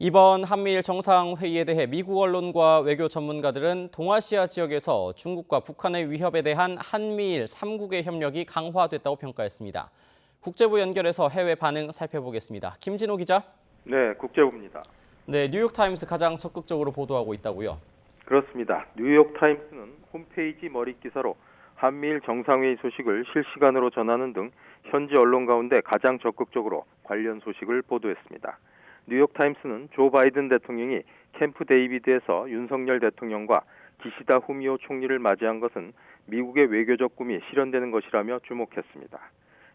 이번 한미일 정상회의에 대해 미국 언론과 외교 전문가들은 동아시아 지역에서 중국과 북한의 위협에 대한 한미일 3국의 협력이 강화됐다고 평가했습니다. 국제부 연결해서 해외 반응 살펴보겠습니다. 김진호 기자. 네, 국제부입니다. 네, 뉴욕타임스 가장 적극적으로 보도하고 있다고요. 그렇습니다. 뉴욕타임스는 홈페이지 머릿 기사로 한미일 정상회의 소식을 실시간으로 전하는 등 현지 언론 가운데 가장 적극적으로 관련 소식을 보도했습니다. 뉴욕타임스는 조 바이든 대통령이 캠프 데이비드에서 윤석열 대통령과 기시다 후미오 총리를 맞이한 것은 미국의 외교적 꿈이 실현되는 것이라며 주목했습니다.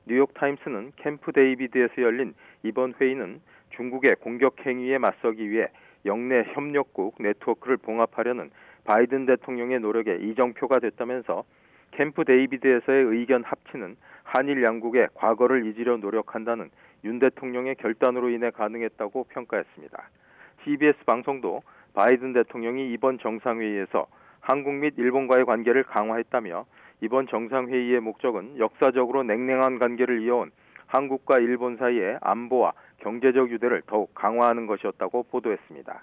뉴욕타임스는 캠프 데이비드에서 열린 이번 회의는 중국의 공격 행위에 맞서기 위해 영내 협력국 네트워크를 봉합하려는 바이든 대통령의 노력에 이정표가 됐다면서 캠프 데이비드에서의 의견 합치는 한일 양국의 과거를 잊으려 노력한다는 윤 대통령의 결단으로 인해 가능했다고 평가했습니다. CBS 방송도 바이든 대통령이 이번 정상회의에서 한국 및 일본과의 관계를 강화했다며 이번 정상회의의 목적은 역사적으로 냉랭한 관계를 이어온 한국과 일본 사이의 안보와 경제적 유대를 더욱 강화하는 것이었다고 보도했습니다.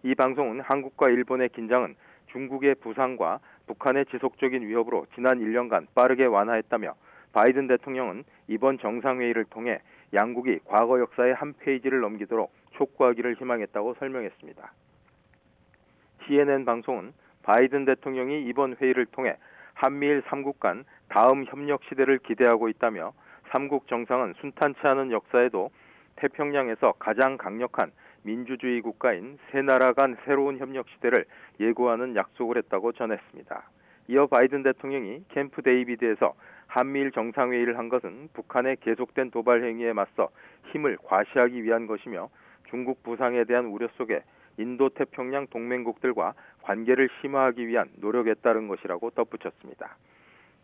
이 방송은 한국과 일본의 긴장은 중국의 부상과 북한의 지속적인 위협으로 지난 1년간 빠르게 완화했다며 바이든 대통령은 이번 정상회의를 통해 양국이 과거 역사의 한 페이지를 넘기도록 촉구하기를 희망했다고 설명했습니다. CNN 방송은 바이든 대통령이 이번 회의를 통해 한미일 3국 간 다음 협력 시대를 기대하고 있다며 3국 정상은 순탄치 않은 역사에도 태평양에서 가장 강력한 민주주의 국가인 세 나라 간 새로운 협력 시대를 예고하는 약속을 했다고 전했습니다. 이어 바이든 대통령이 캠프 데이비드에서 한미일 정상회의를 한 것은 북한의 계속된 도발 행위에 맞서 힘을 과시하기 위한 것이며 중국 부상에 대한 우려 속에 인도태평양 동맹국들과 관계를 심화하기 위한 노력에 따른 것이라고 덧붙였습니다.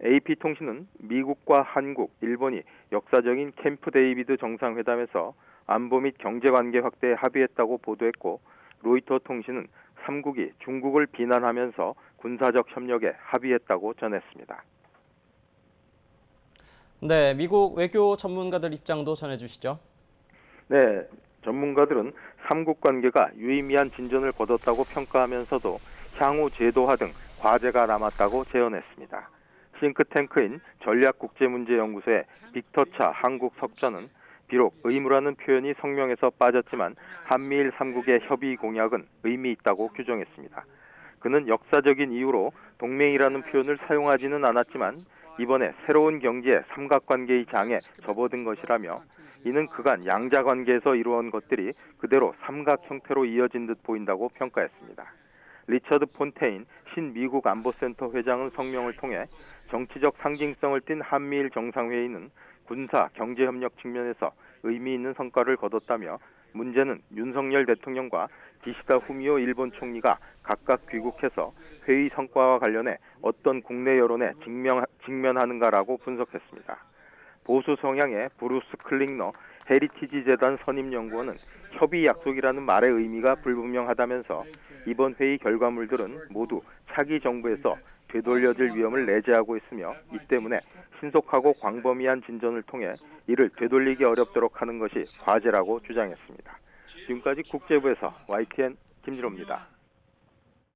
AP통신은 미국과 한국, 일본이 역사적인 캠프 데이비드 정상회담에서 안보 및 경제관계 확대에 합의했다고 보도했고 로이터 통신은 3국이 중국을 비난하면서 군사적 협력에 합의했다고 전했습니다. 네, 미국 외교 전문가들 입장도 전해주시죠. 네, 전문가들은 3국 관계가 유의미한 진전을 거뒀다고 평가하면서도 향후 제도화 등 과제가 남았다고 제언했습니다. 싱크탱크인 전략국제문제연구소의 빅터차 한국 석좌는 비록 의무라는 표현이 성명에서 빠졌지만 한미일 3국의 협의 공약은 의미 있다고 규정했습니다. 그는 역사적인 이유로 동맹이라는 표현을 사용하지는 않았지만 이번에 새로운 경지의 삼각관계의 장에 접어든 것이라며 이는 그간 양자관계에서 이루어온 것들이 그대로 삼각 형태로 이어진 듯 보인다고 평가했습니다. 리처드 폰테인 신미국 안보센터 회장은 성명을 통해 정치적 상징성을 띤 한미일 정상회의는 군사, 경제협력 측면에서 의미 있는 성과를 거뒀다며 문제는 윤석열 대통령과 기시다 후미오 일본 총리가 각각 귀국해서 회의 성과와 관련해 어떤 국내 여론에 직면하는가라고 분석했습니다. 보수 성향의 브루스 클링너 헤리티지 재단 선임연구원은 협의 약속이라는 말의 의미가 불분명하다면서 이번 회의 결과물들은 모두 차기 정부에서 되돌려질 위험을 내재하고 있으며 이 때문에 신속하고 광범위한 진전을 통해 이를 되돌리기 어렵도록 하는 것이 과제라고 주장했습니다. 지금까지 국제부에서 YTN 김진호입니다.